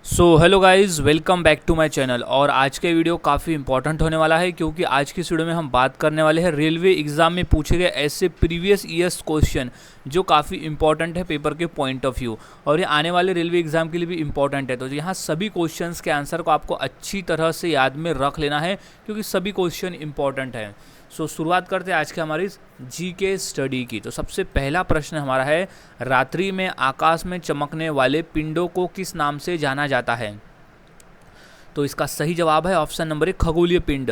So hello guys, welcome back to my channel. और आज के वीडियो काफ़ी इंपॉर्टेंट होने वाला है क्योंकि आज की इस वीडियो में हम बात करने वाले हैं रेलवे एग्ज़ाम में पूछे गए ऐसे प्रीवियस ईयर्स क्वेश्चन जो काफ़ी इंपॉर्टेंट है पेपर के पॉइंट ऑफ व्यू, और ये आने वाले रेलवे एग्ज़ाम के लिए भी इंपॉर्टेंट है। तो यहाँ सभी क्वेश्चंस के आंसर को आपको अच्छी तरह से याद में रख लेना है क्योंकि सभी क्वेश्चन इंपॉर्टेंट हैं। सो शुरुआत करते हैं आज के हमारी जी के स्टडी की। तो सबसे पहला प्रश्न हमारा है, रात्रि में आकाश में चमकने वाले पिंडों को किस नाम से जाना जाता है? तो इसका सही जवाब है ऑप्शन नंबर 1, खगोलीय पिंड।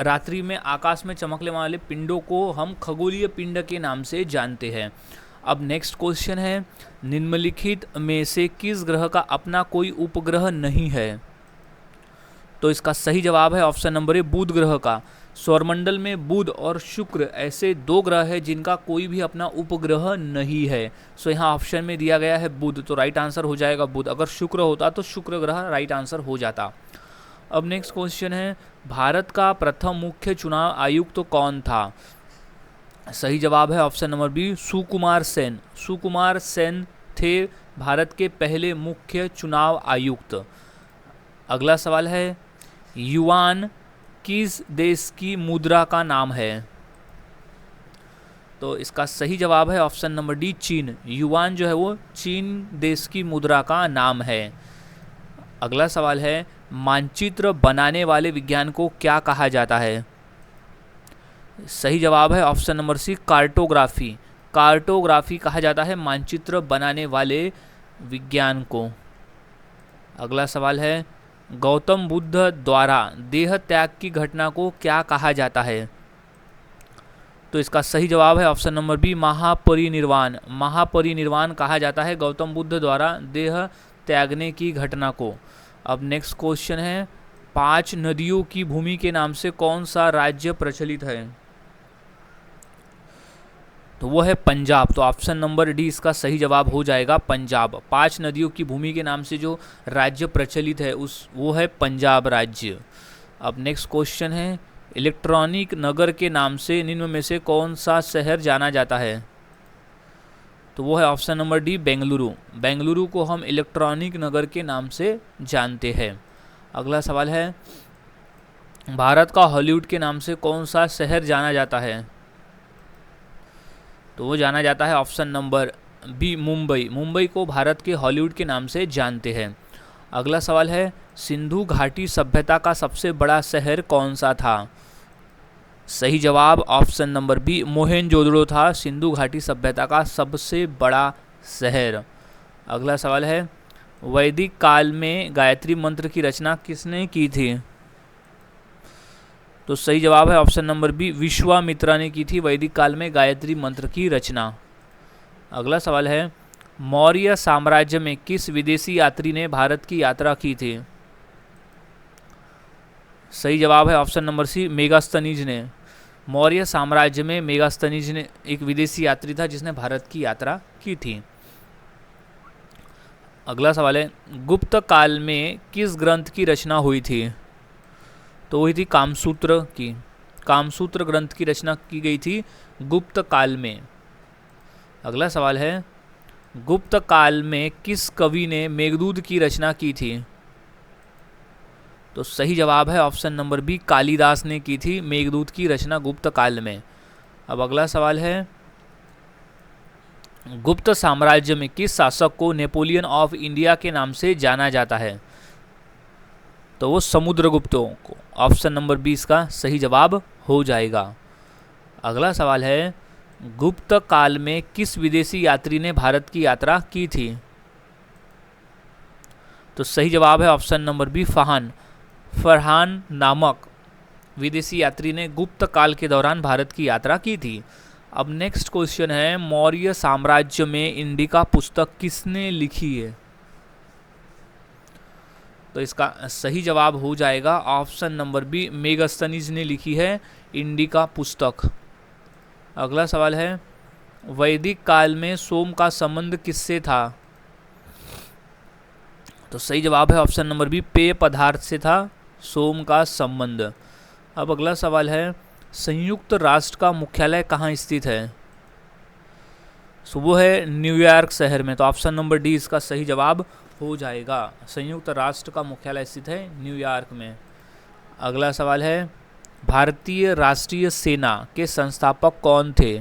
रात्रि में आकाश में चमकने वाले पिंडों को हम खगोलीय पिंड के नाम से जानते हैं। अब नेक्स्ट क्वेश्चन है, निम्नलिखित में से किस ग्रह का अपना कोई उपग्रह नहीं है? तो इसका सही जवाब है ऑप्शन नंबर 1, बुध ग्रह का। सौरमंडल में बुध और शुक्र ऐसे दो ग्रह हैं जिनका कोई भी अपना उपग्रह नहीं है। सो यहाँ ऑप्शन में दिया गया है बुध, तो राइट आंसर हो जाएगा बुध। अगर शुक्र होता तो शुक्र ग्रह राइट आंसर हो जाता। अब नेक्स्ट क्वेश्चन है, भारत का प्रथम मुख्य चुनाव आयुक्त तो कौन था? सही जवाब है option number B, Sukumar Sen. Sukumar Sen थे भारत के पहले मुख्य चुनाव आयुक्त। अगला सवाल है, युआन किस देश की मुद्रा का नाम है? तो इसका सही जवाब है ऑप्शन नंबर डी, चीन। युआन जो है वो चीन देश की मुद्रा का नाम है। अगला सवाल है, मानचित्र बनाने वाले विज्ञान को क्या कहा जाता है? सही जवाब है option number C, cartography. Cartography कहा जाता है मानचित्र बनाने वाले विज्ञान को। अगला सवाल है, गौतम बुद्ध द्वारा देह त्याग की घटना को क्या कहा जाता है? तो इसका सही जवाब है ऑप्शन नंबर बी, महापरिनिर्वाण। महापरिनिर्वाण कहा जाता है गौतम बुद्ध द्वारा देह त्यागने की घटना को। अब नेक्स्ट क्वेश्चन है, 5 नदियों की भूमि के नाम से कौन सा राज्य प्रचलित है? तो वो है पंजाब। तो ऑप्शन नंबर डी इसका सही जवाब हो जाएगा, पंजाब। 5 नदियों की भूमि के नाम से जो राज्य प्रचलित है वो है पंजाब राज्य। अब नेक्स्ट क्वेश्चन है, इलेक्ट्रॉनिक नगर के नाम से निम्न में से कौन सा शहर जाना जाता है? तो वो है option number D, Bengaluru. Bengaluru को हम इलेक्ट्रॉनिक नगर के नाम से जानते हैं। अगला सवाल है, भारत का हॉलीवुड के नाम से कौन सा शहर जाना जाता है? तो वो जाना जाता है option number B, Mumbai. Mumbai को भारत के हॉलीवुड के नाम से जानते हैं। अगला सवाल है, सिंधु घाटी सभ्यता का सबसे बड़ा शहर कौन सा था? सही जवाब ऑप्शन नंबर बी, मोहेनजोदड़ो था सिंधु घाटी सभ्यता का सबसे बड़ा शहर। अगला सवाल है, वैदिक काल में गायत्री मंत्र की रचना किसने की थी? तो सही जवाब है ऑप्शन नंबर बी, विश्वामित्रा ने की थी वैदिक काल में गायत्री मंत्र की रचना। अगला सवाल है, मौर्य साम्राज्य में किस विदेशी यात्री ने भारत की यात्रा की थी? सही जवाब है ऑप्शन नंबर सी, मेगास्थनीज ने। मौर्य साम्राज्य में मेगास्थनीज ने एक विदेशी यात्री था जिसने भारत की यात्रा की थी। अगला सवाल है, गुप्त काल में किस ग्रंथ की रचना हुई थी? तो वही थी कामसूत्र की। कामसूत्र ग्रंथ की रचना की गई थी गुप्त काल में। अगला सवाल है, गुप्त काल में किस कवि ने मेघदूत की रचना की थी? तो सही जवाब है ऑप्शन नंबर बी, कालिदास ने की थी मेघदूत की रचना गुप्त काल में। अब अगला सवाल है, गुप्त साम्राज्य में किस शासक को नेपोलियन ऑफ इंडिया के नाम से जाना जाता है? तो वो समुद्रगुप्तों को। ऑप्शन नंबर 20 का सही जवाब हो जाएगा। अगला सवाल है, गुप्त काल में किस विदेशी यात्री ने भारत की यात्रा की थी? तो सही जवाब है ऑप्शन नंबर बी, फरहान नामक विदेशी यात्री ने गुप्त काल के दौरान भारत की यात्रा की थी। अब नेक्स्ट क्वेश्चन है, मौर्य साम्राज्य में इंडिका पुस्तक किसने लिखी है? तो इसका सही जवाब हो जाएगा ऑप्शन नंबर बी, मेगास्थनीज ने लिखी है इंडिका पुस्तक। अगला सवाल है, वैदिक काल में सोम का संबंध किससे था? तो सही जवाब है ऑप्शन नंबर बी, पेय पदार्थ से था सोम का संबंध। अब अगला सवाल है, संयुक्त राष्ट्र का मुख्यालय कहाँ स्थित है? सो वो है न्यूयॉर्क शहर में। तो ऑप्शन नंबर डी इसका सही जवाब हो जाएगा? संयुक्त राष्ट्र का मुख्यालय स्थित है न्यूयॉर्क में। अगला सवाल है, भारतीय राष्ट्रीय सेना के संस्थापक कौन थे?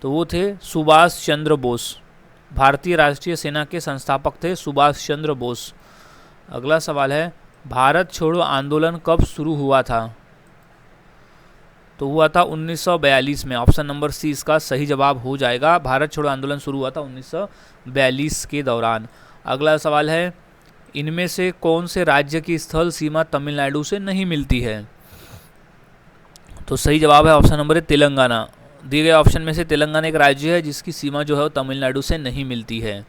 तो वो थे सुभाष चंद्र बोस। भारतीय राष्ट्रीय सेना के संस्थापक थे सुभाष चंद्र बोस। अगला सवाल है, भारत छोड़ो आंदोलन कब शुरू हुआ था? तो हुआ था 1942 में। ऑप्शन नंबर सी इसका सही जवाब हो जाएगा। भारत छोड़ो आंदोलन शुरू हुआ था 1942 के दौरान। अगला सवाल है, इनमें से कौन से राज्य की स्थल सीमा तमिलनाडु से नहीं मिलती है? तो सही जवाब है ऑप्शन नंबर ए तेलंगाना। दिए गए ऑप्शन में से तेलंगाना एक राज्य है जिसकी सीमा जो है वो तमिलनाडु से नहीं मिलती है।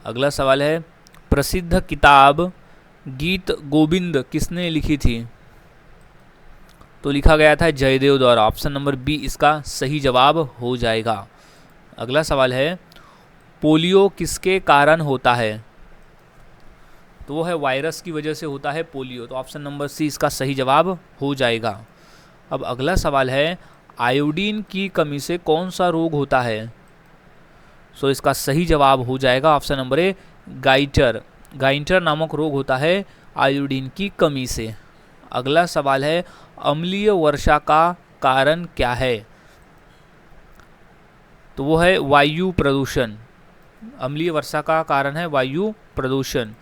अगला सवाल है, प्रसिद्ध किताब गीत गोविंद किसने लिखी थी? तो लिखा गया था जयदेव द्वारा। ऑप्शन नंबर बी इसका सही जवाब हो जाएगा। अगला सवाल है, पोलियो किसके कारण होता है? तो वो है वायरस की वजह से होता है पोलियो। तो ऑप्शन नंबर सी इसका सही जवाब हो जाएगा। अब अगला सवाल है, आयोडीन की कमी से कौन सा रोग होता है? सो इसका सही जवाब हो जाएगा ऑप्शन नंबर ए गाइटर। गाइटर नामक रोग होता है आयोडीन की कमी से। अगला सवाल है, अम्लीय वर्षा का कारण क्या है? तो वो है वायु प्रदूषण। अम्लीय वर्षा का कारण है वायु प्रदूषण।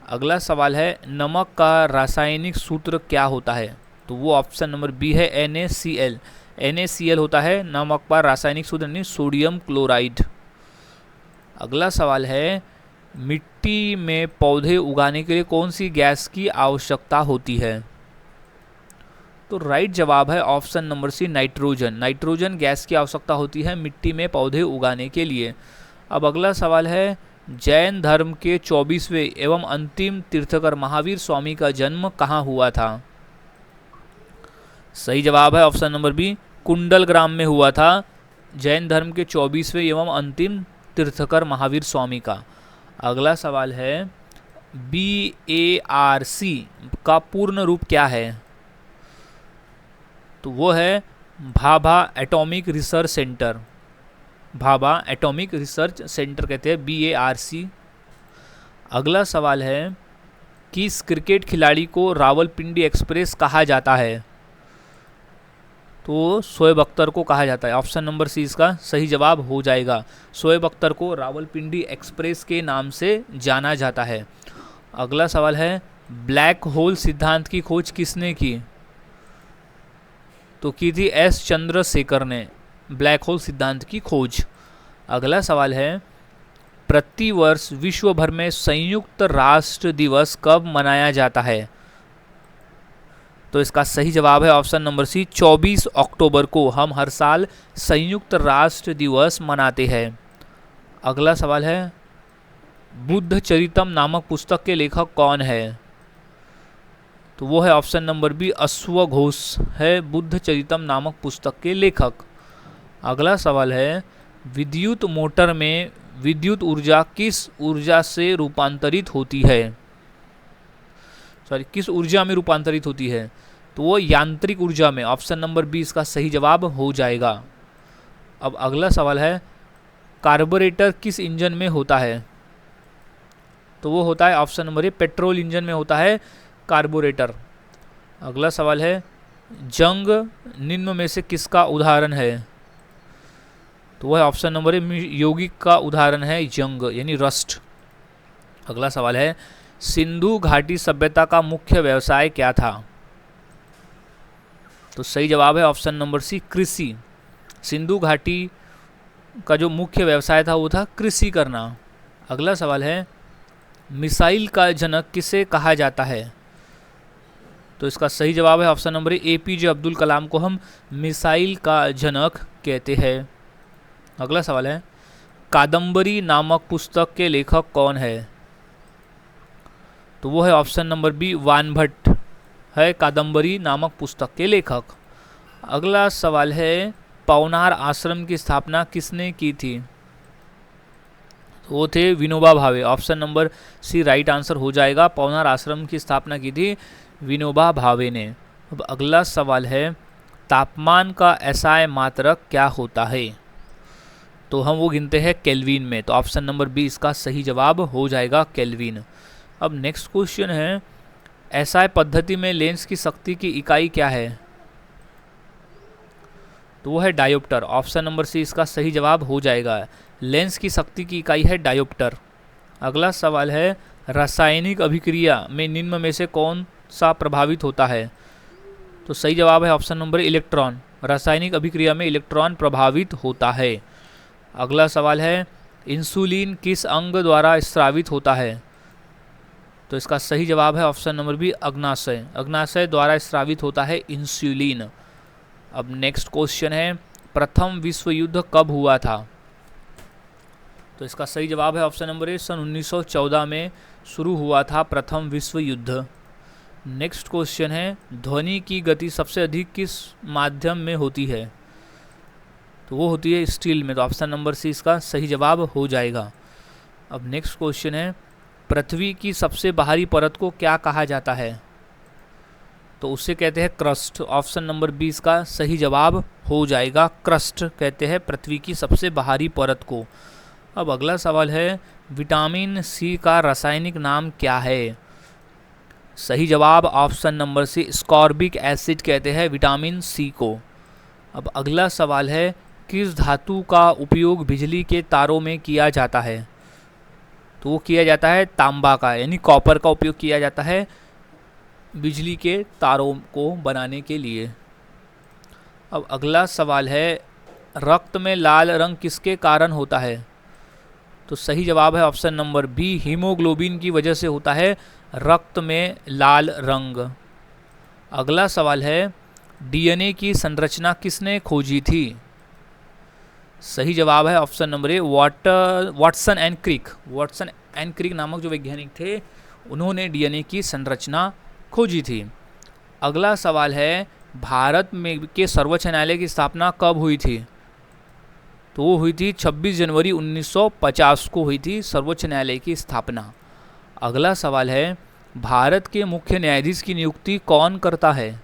अगला सवाल है, नमक का रासायनिक सूत्र क्या होता है? तो वो ऑप्शन नंबर बी है NaCl। NaCl होता है नमक का रासायनिक सूत्र, यानी सोडियम क्लोराइड। अगला सवाल है, मिट्टी में पौधे उगाने के लिए कौन सी गैस की आवश्यकता होती है? तो राइट जवाब है option number C nitrogen. Nitrogen gas की आवश्यकता होती है मिट्टी में पौधे उगाने के लिए। अब अगला सवाल है, जैन धर्म के 24वें एवं अंतिम तीर्थकर महावीर स्वामी का जन्म कहाँ हुआ था? सही जवाब है ऑप्शन नंबर बी कुंडल ग्राम में हुआ था जैन धर्म के 24वें एवं अंतिम तीर्थकर महावीर स्वामी का। अगला सवाल है, BARC का पूर्ण रूप क्या है? तो वो है Bhabha atomic research centre. Bhabha atomic research centre कहते हैं BARC। अगला सवाल है, किस क्रिकेट खिलाड़ी को रावलपिंडी एक्सप्रेस कहा जाता है? तो शोएब अख्तर को कहा जाता है। ऑप्शन नंबर सी इसका सही जवाब हो जाएगा। शोएब अख्तर को रावलपिंडी एक्सप्रेस के नाम से जाना जाता है। अगला सवाल है, ब्लैक होल सिद्धांत की खोज किसने की? तो की थी S चंद्रशेखर ने ब्लैक होल सिद्धांत की खोज। अगला सवाल है, प्रतिवर्ष विश्व भर में संयुक्त राष्ट्र दिवस कब मनाया जाता है? तो इसका सही जवाब है ऑप्शन नंबर सी 24 अक्टूबर को हम हर साल संयुक्त राष्ट्र दिवस मनाते हैं। अगला सवाल है, बुद्ध चरितम नामक पुस्तक के लेखक कौन है? तो वो है ऑप्शन नंबर बी अश्वघोष है बुद्ध चरितम नामक पुस्तक के लेखक। अगला सवाल है, विद्युत मोटर में विद्युत ऊर्जा किस ऊर्जा से रूपांतरित होती है? किस ऊर्जा में रूपांतरित होती है? तो वो यांत्रिक ऊर्जा में। ऑप्शन नंबर बी इसका सही जवाब हो जाएगा। अब अगला सवाल है, कार्बोरेटर किस इंजन में होता है? तो वो होता है ऑप्शन नंबर ए पेट्रोल इंजन में होता है कार्बोरेटर। अगला सवाल है, जंग निम्न में से किसका उदाहरण है? तो वह ऑप्शन नंबर ए यौगिक का उदाहरण है जंग, यानी रस्ट। अगला सवाल है, सिंधु घाटी सभ्यता का मुख्य व्यवसाय क्या था? तो सही जवाब है ऑप्शन नंबर सी कृषि। सिंधु घाटी का जो मुख्य व्यवसाय था वो था कृषि करना। अगला सवाल है, मिसाइल का जनक किसे कहा जाता है? तो इसका सही जवाब है option number APJ Abdul Kalam को हम मिसाइल का जनक कहते हैं। अगला सवाल है, कादम्बरी नामक पुस्तक के लेखक कौन है? तो वो है ऑप्शन नंबर बी वानभट्ट है कादम्बरी नामक पुस्तक के लेखक। अगला सवाल है, पवनार आश्रम की स्थापना किसने की थी? तो वो थे Vinoba Bhave. Option number C right answer हो जाएगा। पवनार आश्रम की स्थापना की थी विनोबा भावे ने। अब अगला सवाल है, तापमान का SI मात्रक क्या होता है? तो हम वो गिनते हैं केल्विन में। तो ऑप्शन नंबर बी इसका सही जवाब हो जाएगा, केल्विन। अब नेक्स्ट क्वेश्चन है, एसआई पद्धति में लेंस की शक्ति की इकाई क्या है? तो वो है डायोप्टर। ऑप्शन नंबर सी इसका सही जवाब हो जाएगा। लेंस की शक्ति की इकाई है डायोप्टर। अगला सवाल है, रासायनिक अभिक्रिया में निम्न में से कौन सा प्रभावित होता है? तो सही जवाब है ऑप्शन नंबर इलेक्ट्रॉन। रासायनिक अभिक्रिया में इलेक्ट्रॉन प्रभावित होता है। अगला सवाल है, इंसुलिन किस अंग द्वारा स्रावित होता है? तो इसका सही जवाब है ऑप्शन नंबर बी, अग्नाशय। अग्नाशय द्वारा स्रावित होता है इंसुलिन। अब नेक्स्ट क्वेश्चन है, प्रथम विश्व युद्ध कब हुआ था? तो इसका सही जवाब है ऑप्शन नंबर ए, सन 1914 में शुरू हुआ था प्रथम विश्व युद्ध। नेक्स्ट क्वेश्चन है, ध्वनि की गति सबसे अधिक किस माध्यम में होती है? तो वो होती है स्टील में। तो ऑप्शन नंबर सी इसका सही जवाब हो जाएगा। अब नेक्स्ट क्वेश्चन है, पृथ्वी की सबसे बाहरी परत को क्या कहा जाता है? तो उससे कहते हैं क्रस्ट। ऑप्शन नंबर बी इसका सही जवाब हो जाएगा, क्रस्ट कहते हैं पृथ्वी की सबसे बाहरी परत को। अब अगला सवाल है, विटामिन सी का रासायनिक नाम क्या है? सही जवाब option number C, ascorbic acid कहते हैं विटामिन सी को। अब अगला सवाल है, किस धातु का उपयोग बिजली के तारों में किया जाता है? तो वो किया जाता है तांबा का, यानी कॉपर का उपयोग किया जाता है बिजली के तारों को बनाने के लिए। अब अगला सवाल है, रक्त में लाल रंग किसके कारण होता है? तो सही जवाब है ऑप्शन नंबर बी, हीमोग्लोबिन की वजह से होता है रक्त में लाल रंग। अगला सवाल है, डीएनए की संरचना किसने खोजी थी? सही जवाब है option number A, Watson and Crick. Watson and Crick नामक जो वैज्ञानिक थे, उन्होंने डीएनए की संरचना खोजी थी। अगला सवाल है, भारत में के सर्वोच्च न्यायालय की स्थापना कब हुई थी? तो वो हुई थी 26 जनवरी 1950 को हुई थी सर्वोच्च न्यायालय की स्थापना। अगला सवाल है, भारत के मुख्य न्यायाधीश की नियुक्ति कौन करता है?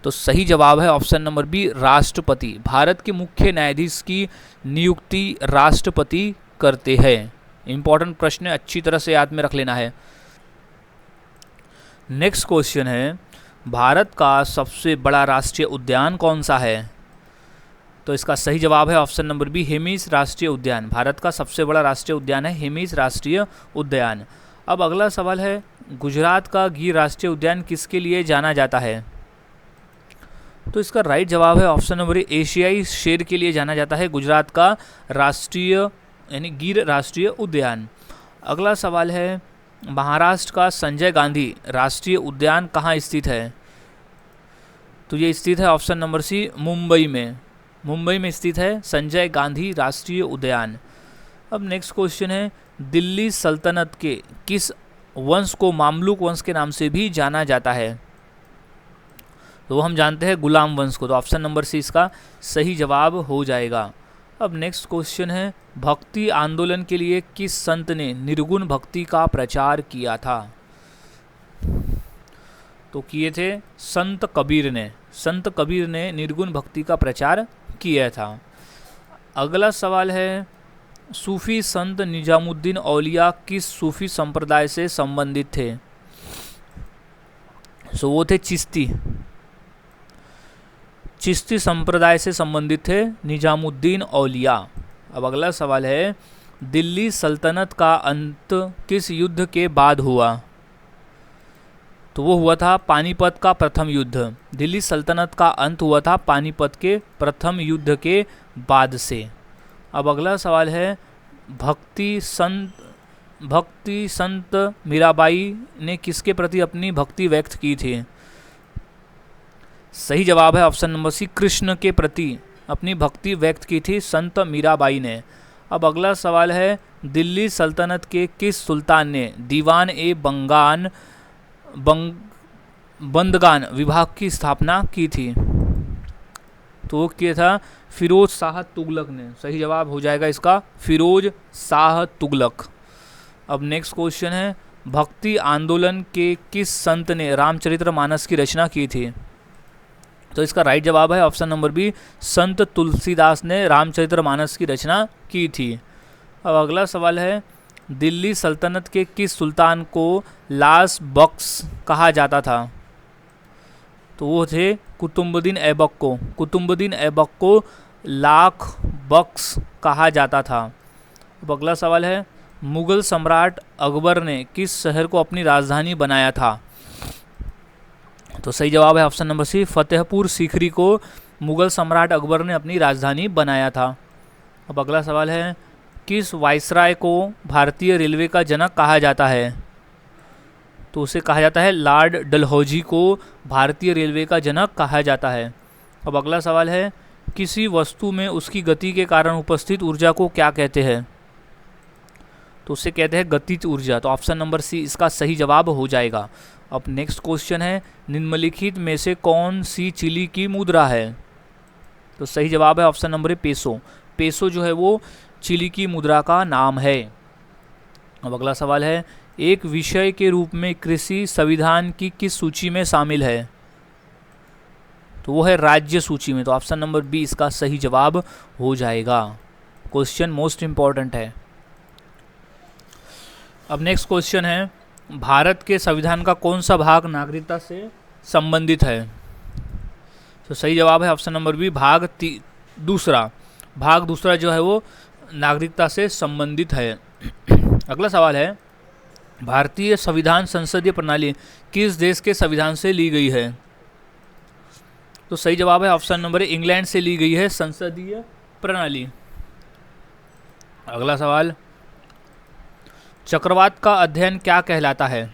तो सही जवाब है ऑप्शन नंबर बी, राष्ट्रपति। भारत के मुख्य न्यायाधीश की नियुक्ति राष्ट्रपति करते हैं। इंपॉर्टेंट प्रश्न है, अच्छी तरह से याद में रख लेना है। नेक्स्ट क्वेश्चन है, भारत का सबसे बड़ा राष्ट्रीय उद्यान कौन सा है? तो इसका सही जवाब है ऑप्शन नंबर बी, हेमिस राष्ट्रीय उद्यान। भारत का सबसे बड़ा राष्ट्रीय उद्यान है हेमिस राष्ट्रीय उद्यान। अब अगला सवाल है, गुजरात का गिर राष्ट्रीय उद्यान किसके लिए जाना जाता है? तो इसका राइट जवाब है ऑप्शन नंबर ए, एशियाई शेर के लिए जाना जाता है गुजरात का राष्ट्रीय यानी गिर राष्ट्रीय उद्यान। अगला सवाल है, महाराष्ट्र का संजय गांधी राष्ट्रीय उद्यान कहाँ स्थित है? तो ये स्थित है ऑप्शन नंबर सी, मुंबई में। मुंबई में स्थित है संजय गांधी राष्ट्रीय उद्यान। अब नेक्स्ट क्वेश्चन है, दिल्ली सल्तनत के किस वंश को मामलुक वंश के नाम से भी जाना जाता है? तो हम जानते हैं गुलाम वंश को। तो ऑप्शन नंबर सी इसका सही जवाब हो जाएगा। अब नेक्स्ट क्वेश्चन है, भक्ति आंदोलन के लिए किस संत ने निर्गुण भक्ति का प्रचार किया था? तो किए थे संत कबीर ने। संत कबीर ने निर्गुण भक्ति का प्रचार किया था। अगला सवाल है, सूफी संत निजामुद्दीन औलिया किस सूफी संप्रदाय से संबंधित थे? सो वो थे चिश्ती। चिश्ती संप्रदाय से संबंधित थे निजामुद्दीन औलिया। अब अगला सवाल है, दिल्ली सल्तनत का अंत किस युद्ध के बाद हुआ? तो वो हुआ था पानीपत का प्रथम युद्ध। दिल्ली सल्तनत का अंत हुआ था पानीपत के प्रथम युद्ध के बाद से। अब अगला सवाल है, भक्ति संत मीराबाई ने किसके प्रति अपनी भक्ति व्यक्त की थी? सही जवाब है ऑप्शन नंबर सी, कृष्ण के प्रति अपनी भक्ति व्यक्त की थी संत मीराबाई ने। अब अगला सवाल है, दिल्ली सल्तनत के किस सुल्तान ने दीवान ए बंदगान विभाग की स्थापना की थी? तो वो किया था फिरोज शाह तुगलक ने। सही जवाब हो जाएगा इसका फिरोज शाह तुगलक। अब नेक्स्ट क्वेश्चन है, भक्ति आंदोलन के किस संत ने रामचरितमानस की रचना की थी? तो इसका राइट जवाब है ऑप्शन नंबर बी, संत तुलसीदास ने रामचरितमानस की रचना की थी। अब अगला सवाल है, दिल्ली सल्तनत के किस सुल्तान को लास बख्श कहा जाता था? तो वो थे कुतुबुद्दीन ऐबक को। कुतुबुद्दीन ऐबक को लाख बख्श कहा जाता था। अब अगला सवाल है, मुगल सम्राट अकबर ने किस शहर को अपनी राजधानी बनाया था? तो सही जवाब है option number C, Fatehpur Sikri को मुगल सम्राट अकबर ने अपनी राजधानी बनाया था। अब अगला सवाल है, किस वायसराय को भारतीय रेलवे का जनक कहा जाता है? तो उसे कहा जाता है लॉर्ड डलहौजी को भारतीय रेलवे का जनक कहा जाता है। अब अगला सवाल है, किसी वस्तु में उसकी गति के कारण उपस्थित ऊर्जा को क्या कहते हैं? तो उसे कहते हैं गतिज ऊर्जा। तो ऑप्शन नंबर सी इसका सही जवाब हो जाएगा। अब नेक्स्ट क्वेश्चन है, निम्नलिखित में से कौन सी चिली की मुद्रा है? तो सही जवाब है ऑप्शन नंबर ए, पेसो। पेसो जो है वो चिली की मुद्रा का नाम है। अब अगला सवाल है, एक विषय के रूप में कृषि संविधान की किस सूची में शामिल है? तो वो है राज्य सूची में। तो ऑप्शन नंबर बी इसका सही जवाब हो जाएगा। क्वेश्चन मोस्ट इंपॉर्टेंट है। अब नेक्स्ट क्वेश्चन है, भारत के संविधान का कौन सा भाग नागरिकता से संबंधित है? तो सही जवाब है ऑप्शन नंबर बी, दूसरा। भाग दूसरा जो है वो नागरिकता से संबंधित है। अगला सवाल है, भारतीय संविधान संसदीय प्रणाली किस देश के संविधान से ली गई है? तो सही जवाब है ऑप्शन नंबर ए, इंग्लैंड से ली गई है संसदीय प्रणाली। अगला सवाल, चक्रवात का अध्ययन क्या कहलाता है?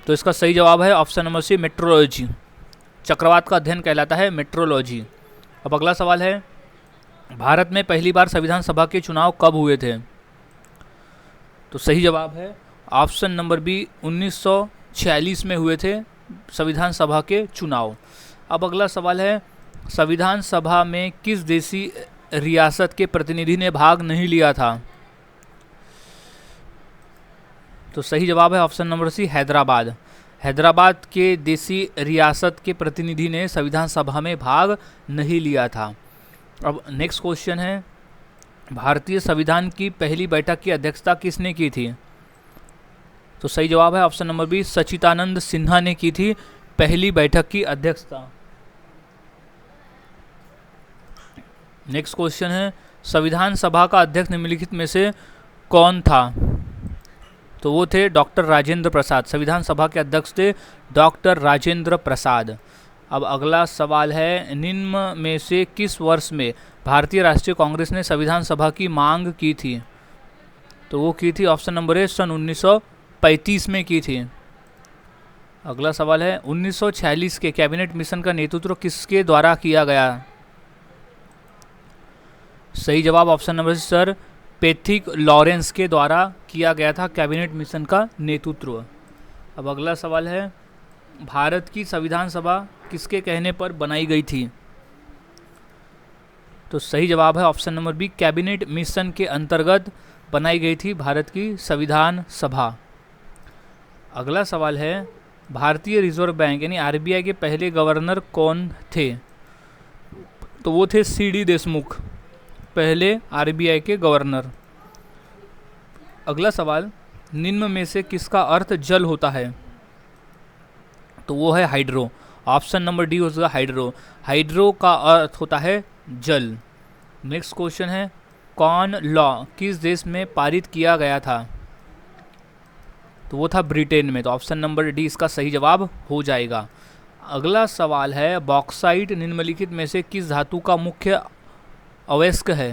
तो इसका सही जवाब है ऑप्शन नंबर सी, मेट्रोलॉजी। चक्रवात का अध्ययन कहलाता है मेट्रोलॉजी। अब अगला सवाल है, भारत में पहली बार संविधान सभा के चुनाव कब हुए थे? तो सही जवाब है ऑप्शन नंबर बी, 1946 में हुए थे संविधान सभा के चुनाव। अब अगला सवाल है, संविधान सभा में किस देशी रियासत के प्रतिनिधि ने भाग नहीं लिया था? तो सही जवाब है option number C, Hyderabad. Hyderabad के देशी रियासत के प्रतिनिधि ने संविधान सभा में भाग नहीं लिया था। अब नेक्स्ट क्वेश्चन है, भारतीय संविधान की पहली बैठक की अध्यक्षता किसने की थी? तो सही जवाब है ऑप्शन नंबर बी, सच्चिदानंद सिन्हा ने की थी पहली बैठक की अध्यक्षता। नेक्स्ट क्वेश्चन है, संविधान सभा का अध्यक्ष निम्नलिखित में से कौन था? तो वो थे डॉक्टर राजेंद्र प्रसाद। संविधान सभा के अध्यक्ष थे डॉक्टर राजेंद्र प्रसाद। अब अगला सवाल है, निम्न में से किस वर्ष में भारतीय राष्ट्रीय कांग्रेस ने संविधान सभा की मांग की थी? तो वो की थी ऑप्शन नंबर ए, सन 1935 में की थी। अगला सवाल है, 1946 के कैबिनेट मिशन का नेतृत्व किसके द्वारा किया गया? सही जवाब option number C, Sir Pethick Lawrence के द्वारा किया गया था कैबिनेट मिशन का नेतृत्व। अब अगला सवाल है, भारत की संविधान सभा किसके कहने पर बनाई गई थी? तो सही जवाब है option number B, cabinet mission के अंतर्गत बनाई गई थी भारत की संविधान सभा। अगला सवाल है, भारतीय रिजर्व बैंक यानी आरबीआई के पहले गवर्नर कौन थे? तो वो थे सीडी देशमुख, पहले आरबीआई के गवर्नर। अगला सवाल, निम्न में से किसका अर्थ जल होता है? तो वो है हाइड्रो। ऑप्शन नंबर डी होगा हाइड्रो। हाइड्रो का अर्थ होता है जल। नेक्स्ट क्वेश्चन है, कॉर्न लॉ किस देश में पारित किया गया था? तो वो था ब्रिटेन में। तो ऑप्शन नंबर डी इसका सही जवाब हो जाएगा। अगला सवाल है, बॉक्साइट निम्नलिखित में से किस धातु का मुख्य अवयस्क है?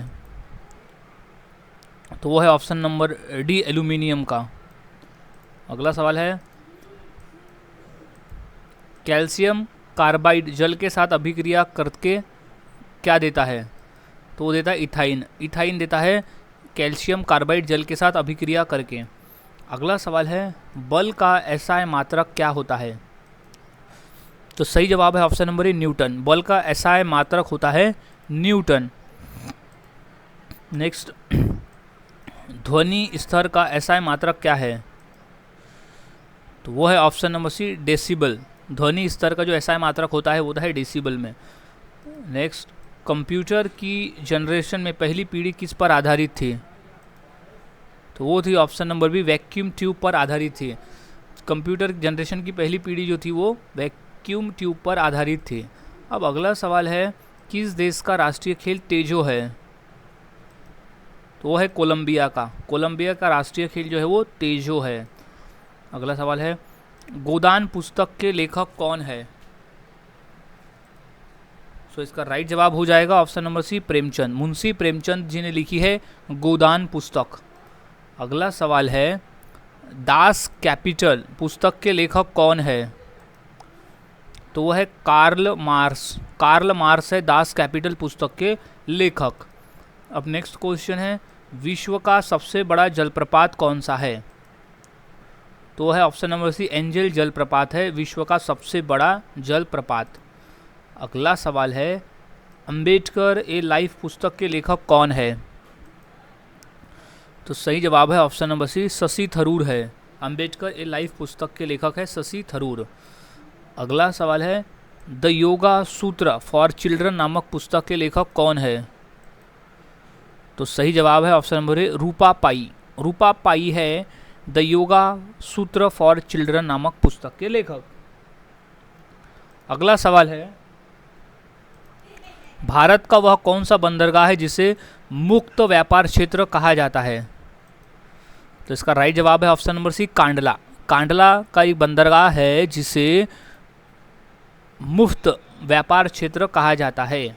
तो वो है ऑप्शन नंबर डी, एल्यूमिनियम का। अगला सवाल है, कैल्शियम कार्बाइड जल के साथ अभिक्रिया करके क्या देता है? तो वो देता है इथाइन। इथाइन देता है कैल्शियम कार्बाइड जल के साथ अभिक्रिया करके। अगला सवाल है, बल का एसआई मात्रक क्या होता है? तो सही जवाब है ऑप्शन नंबर ए, न्यूटन। बल का एसआई मात्रक होता है न्यूटन। नेक्स्ट, ध्वनि स्तर का एसआई मात्रक क्या है? तो वो है ऑप्शन नंबर सी, डेसिबल। ध्वनि स्तर का जो एसआई मात्रक होता है वो होता है डेसिबल में। नेक्स्ट, कंप्यूटर की जनरेशन में पहली पीढ़ी किस पर आधारित थी? तो वो थी option number B, vacuum tube पर आधारित थी। कंप्यूटर जनरेशन की पहली पीढ़ी जो थी वो वैक्यूम ट्यूब पर आधारित थी। अब अगला सवाल है, किस देश का राष्ट्रीय खेल तेजो है? तो वो है कोलंबिया का। कोलंबिया का राष्ट्रीय खेल जो है वो तेजो है। अगला सवाल है, गोदान पुस्तक के लेखक कौन है? सो इसका राइट जवाब हो जाएगा option number C, Premchand. Munshi Premchand ji ने लिखी है गोदान पुस्तक। अगला सवाल है, दास कैपिटल पुस्तक के लेखक कौन है? तो वह है कार्ल मार्क्स। कार्ल मार्क्स है दास कैपिटल पुस्तक के लेखक। अब नेक्स्ट क्वेश्चन है, विश्व का सबसे बड़ा जलप्रपात कौन सा है? तो वह है ऑप्शन नंबर सी, एंजल जलप्रपात है विश्व का सबसे बड़ा जलप्रपात। अगला सवाल है, अंबेडकर ए लाइफ पुस्तक के लेखक कौन है? तो सही जवाब है option number C, Shashi Tharoor है। अंबेडकर ए लाइफ पुस्तक के लेखक है शशि थरूर। अगला सवाल है, द योगा सूत्र फॉर चिल्ड्रन नामक पुस्तक के लेखक कौन है? तो सही जवाब है ऑप्शन नंबर ए, रूपा पाई। रूपा पाई है द योगा सूत्र फॉर चिल्ड्रन नामक पुस्तक के लेखक। अगला सवाल है, भारत का वह कौन सा बंदरगाह है जिसे मुक्त व्यापार क्षेत्र कहा जाता है? तो इसका राइट जवाब है option number C, Kandla. Kandla का एक बंदरगाह है जिसे मुफ्त व्यापार क्षेत्र कहा जाता है।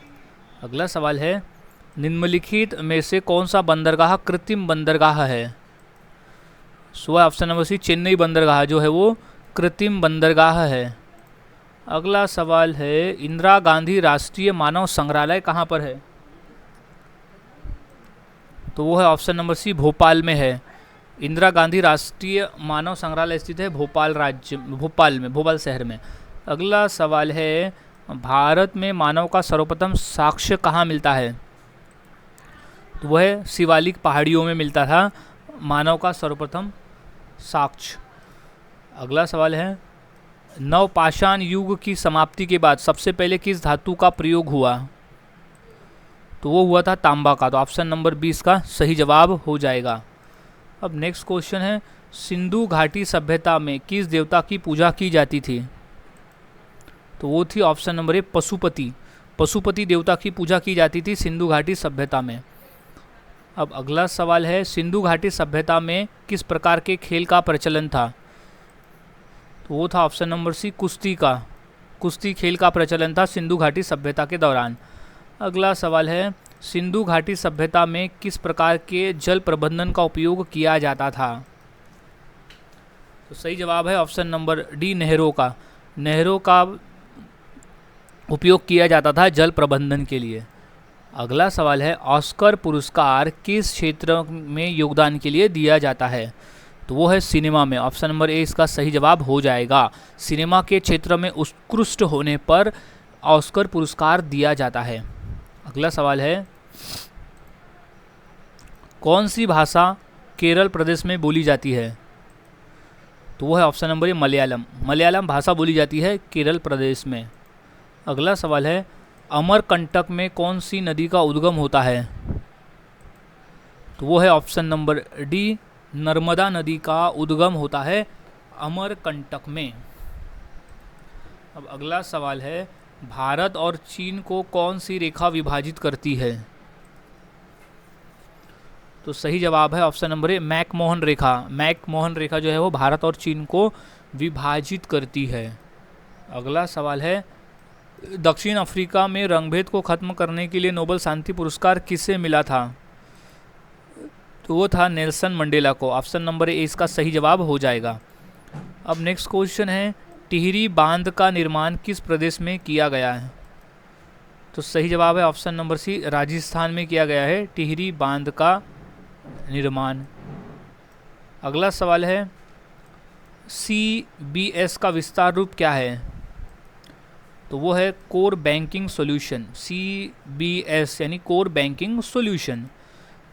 अगला सवाल है, निम्नलिखित में से कौन सा बंदरगाह कृत्रिम बंदरगाह है? So option number C, Chennai बंदरगाह जो है वो कृत्रिम बंदरगाह है। अगला सवाल है, इंदिरा गांधी राष्ट्रीय मानव संग्रहालय कहाँ पर है? तो वो है ऑप्शन नंबर सी, भोपाल में है। इंदिरा गांधी राष्ट्रीय मानव संग्रहालय स्थित है भोपाल भोपाल शहर में। अगला सवाल है, भारत में मानव का सर्वप्रथम साक्ष्य कहाँ मिलता है? तो वह शिवालिक पहाड़ियों में मिलता था मानव का सर्वप्रथम साक्ष्य। अगला सवाल है, नवपाषाण युग की समाप्ति के बाद सबसे पहले किस धातु का प्रयोग हुआ? तो वो हुआ था तांबा का। तो ऑप्शन नंबर 20 का सही जवाब हो जाएगा। अब नेक्स्ट क्वेश्चन है, सिंधु घाटी सभ्यता में किस देवता की पूजा की जाती थी? तो वो थी ऑप्शन नंबर ए, पशुपति। पशुपति देवता की पूजा की जाती थी सिंधु घाटी सभ्यता में। अब अगला सवाल है, सिंधु घाटी सभ्यता में किस प्रकार के खेल का प्रचलन था? तो वो था ऑप्शन नंबर सी, कुश्ती का। कुश्ती खेल का प्रचलन था सिंधु घाटी सभ्यता के दौरान। अगला सवाल है, सिंधु घाटी सभ्यता में किस प्रकार के जल प्रबंधन का उपयोग किया जाता था? तो सही जवाब है ऑप्शन नंबर डी, नहरों का। नहरों का उपयोग किया जाता था जल प्रबंधन के लिए। अगला सवाल है, ऑस्कर पुरस्कार किस क्षेत्र में योगदान के लिए दिया जाता है? तो वो है सिनेमा में। ऑप्शन नंबर ए इसका सही जवाब हो जाएगा। सिनेमा के क्षेत्र में उत्कृष्ट होने पर ऑस्कर पुरस्कार दिया जाता है। अगला सवाल है, कौन सी भाषा केरल प्रदेश में बोली जाती है? तो वो है ऑप्शन नंबर ए, मलयालम। मलयालम भाषा बोली जाती है केरल प्रदेश में। अगला सवाल है, अमरकंटक में कौन सी नदी का उद्गम होता है? तो वो है ऑप्शन नंबर डी, नर्मदा नदी का उद्गम होता है अमरकंटक में। अब अगला सवाल है, भारत और चीन को कौन सी रेखा विभाजित करती है? तो सही जवाब है ऑप्शन नंबर ए, मैकमोहन रेखा। मैकमोहन रेखा जो है वो भारत और चीन को विभाजित करती है। अगला सवाल है, दक्षिण अफ्रीका में रंगभेद को खत्म करने के लिए नोबेल शांति पुरस्कार किसे मिला था? तो वो था नेल्सन मंडेला को। ऑप्शन नंबर ए इसका सही जवाब हो जाएगा। अब नेक्स्ट क्वेश्चन है, टिहरी बांध का निर्माण किस प्रदेश में किया गया है? तो सही जवाब है ऑप्शन नंबर सी, राजस्थान में किया गया है टिहरी बांध का निर्माण। अगला सवाल है, CBS का विस्तार रूप क्या है? तो वो है कोर बैंकिंग सॉल्यूशन। CBS यानी core banking solution.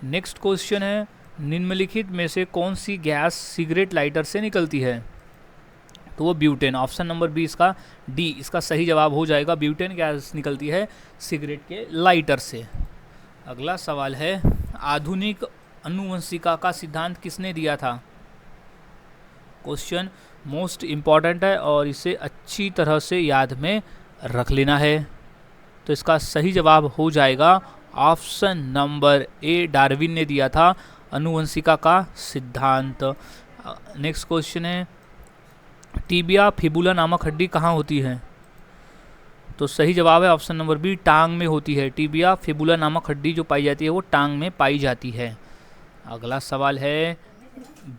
Next question है, निम्नलिखित में से कौन सी गैस सिगरेट लाइटर से निकलती है? तो वो ब्यूटेन। ऑप्शन नंबर बी इसका डी इसका सही जवाब हो जाएगा। ब्यूटेन गैस निकलती है सिगरेट के लाइटर से। अगला सवाल है, आधुनिक आनुवंशिका का सिद्धांत किसने दिया था? क्वेश्चन मोस्ट इम्पॉर्टेंट है और इसे अच्छी तरह से याद में रख लेना है। तो इसका सही जवाब हो जाएगा ऑप्शन नंबर ए, डार्विन ने दिया था आनुवंशिका का सिद्धांत। नेक्स्ट क्वेश्चन है, टिबिया फिबुला नामक हड्डी कहाँ होती है? तो सही जवाब है ऑप्शन नंबर बी, टांग में होती है। टिबिया फिबुला नामक हड्डी जो पाई जाती है वो टांग में पाई जाती है। अगला सवाल है,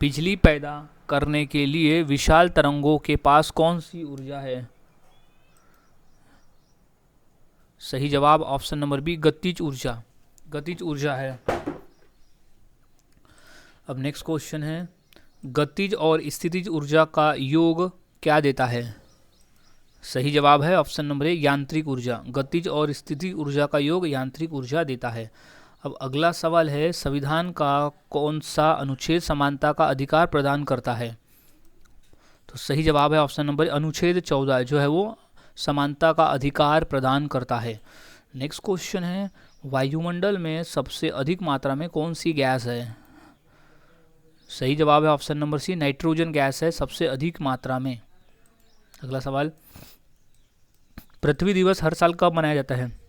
बिजली पैदा करने के लिए विशाल तरंगों के पास कौन सी ऊर्जा है? सही जवाब ऑप्शन नंबर बी, गतिज ऊर्जा। गतिज ऊर्जा है। अब नेक्स्ट क्वेश्चन है, गतिज और स्थितिज ऊर्जा का योग क्या देता है? सही जवाब है ऑप्शन नंबर ए, यांत्रिक ऊर्जा। गतिज और स्थितिज ऊर्जा का योग यांत्रिक ऊर्जा देता है। अब अगला सवाल है, संविधान का कौन सा अनुच्छेद समानता का अधिकार प्रदान करता है? तो सही जवाब है ऑप्शन नंबर अनुच्छेद 14 जो है वो समानता का अधिकार प्रदान करता है। नेक्स्ट क्वेश्चन है, वायुमंडल में सबसे अधिक मात्रा में कौन सी गैस है? सही जवाब है option number C, nitrogen gas है सबसे अधिक मात्रा में। अगला सवाल, पृथ्वी दिवस हर साल कब मनाया जाता है?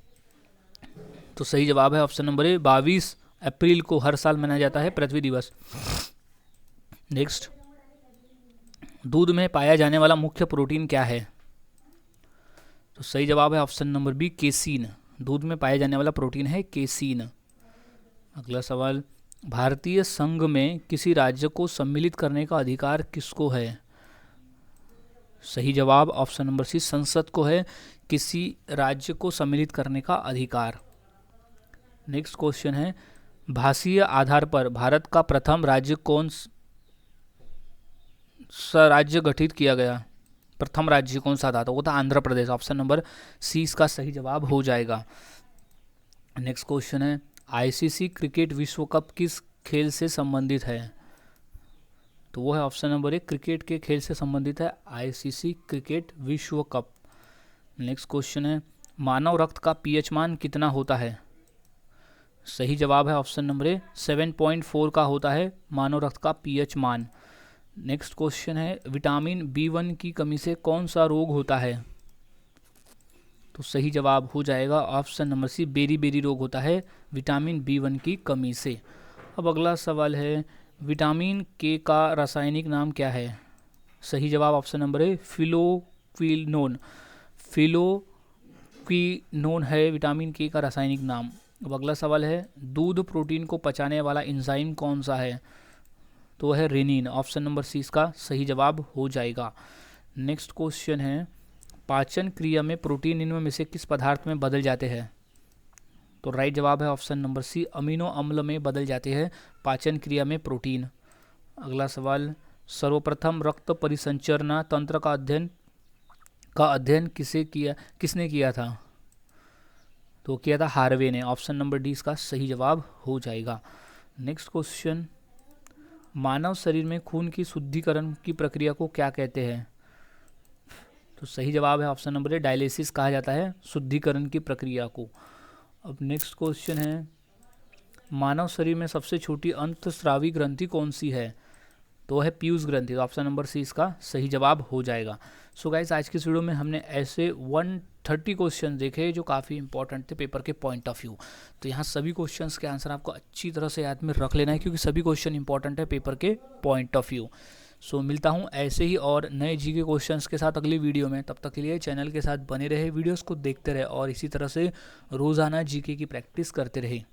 तो सही जवाब है ऑप्शन नंबर ए, 22 अप्रैल को हर साल मनाया जाता है पृथ्वी दिवस। नेक्स्ट, दूध में पाया जाने वाला मुख्य प्रोटीन क्या है? तो सही जवाब है ऑप्शन नंबर बी, केसीन। दूध में पाया जाने वाला प्रोटीन है केसीन। अगला सवाल, भारतीय संघ में किसी राज्य को सम्मिलित करने का अधिकार किसको है? सही जवाब ऑप्शन नंबर सी, संसद को है किसी राज्य को सम्मिलित करने का अधिकार। नेक्स्ट क्वेश्चन है, भाषीय आधार पर भारत का प्रथम राज्य कौन सा राज्य गठित किया गया? प्रथम राज्य कौन सा था? तो वो था आंध्र प्रदेश। ऑप्शन नंबर सी इसका सही जवाब हो जाएगा। नेक्स्ट क्वेश्चन है, आईसीसी क्रिकेट विश्व कप किस खेल से संबंधित है? तो वो है ऑप्शन नंबर एक, क्रिकेट के खेल से संबंधित है आईसीसी क्रिकेट विश्व कप। नेक्स्ट क्वेश्चन है, मानव रक्त का पीएच मान कितना होता है? सही जवाब है ऑप्शन नंबर ए, 7.4 का होता है मानव रक्त का पीएच मान। नेक्स्ट क्वेश्चन है, विटामिन B1 की कमी से कौन सा रोग होता है? तो सही जवाब हो जाएगा ऑप्शन नंबर सी, बेरी रोग होता है विटामिन B1 की कमी से। अब अगला सवाल है, विटामिन के का रासायनिक नाम क्या है? सही जवाब ऑप्शन नंबर ए, फिलोक्विनोन। फिलोक्विनोन है विटामिन के का रासायनिक नाम। अब अगला सवाल है, दूध प्रोटीन को पचाने वाला एंजाइम कौन सा है? तो वह है रेनिन। ऑप्शन नंबर सी इसका सही जवाब हो जाएगा। नेक्स्ट क्वेश्चन है, पाचन क्रिया में प्रोटीन इनमें से किस पदार्थ में बदल जाते हैं? तो राइट जवाब है ऑप्शन नंबर सी, अमीनो अम्ल में बदल जाते हैं पाचन क्रिया में प्रोटीन। अगला सवाल, सर्वप्रथम रक्त परिसंचरण तंत्र का अध्ययन किसने किया था? तो किया था हार्वे ने। ऑप्शन नंबर डी इसका सही जवाब हो जाएगा। नेक्स्ट क्वेश्चन, मानव शरीर में खून की शुद्धिकरण की प्रक्रिया को क्या कहते हैं? तो सही जवाब है ऑप्शन नंबर ए, डायलिसिस कहा जाता है शुद्धिकरण की प्रक्रिया को। अब नेक्स्ट क्वेश्चन है, मानव शरीर में सबसे छोटी अंतस्रावी ग्रंथि कौन सी है? तो है पीयूष ग्रंथि। ऑप्शन नंबर सी इसका सही जवाब हो जाएगा। सो गाइस, आज की इस वीडियो में हमने ऐसे 130 क्वेश्चन देखे जो काफ़ी इंपॉर्टेंट थे पेपर के पॉइंट ऑफ व्यू। तो यहाँ सभी क्वेश्चंस के आंसर आपको अच्छी तरह से याद में रख लेना है क्योंकि सभी क्वेश्चन इंपॉर्टेंट है पेपर के पॉइंट ऑफ व्यू। सो मिलता हूँ ऐसे ही और नए जीके क्वेश्चंस के साथ अगली वीडियो में। तब तक के लिए चैनल के साथ बने रहे, वीडियोज़ को देखते रहे और इसी तरह से रोज़ाना जीके की प्रैक्टिस करते रहे।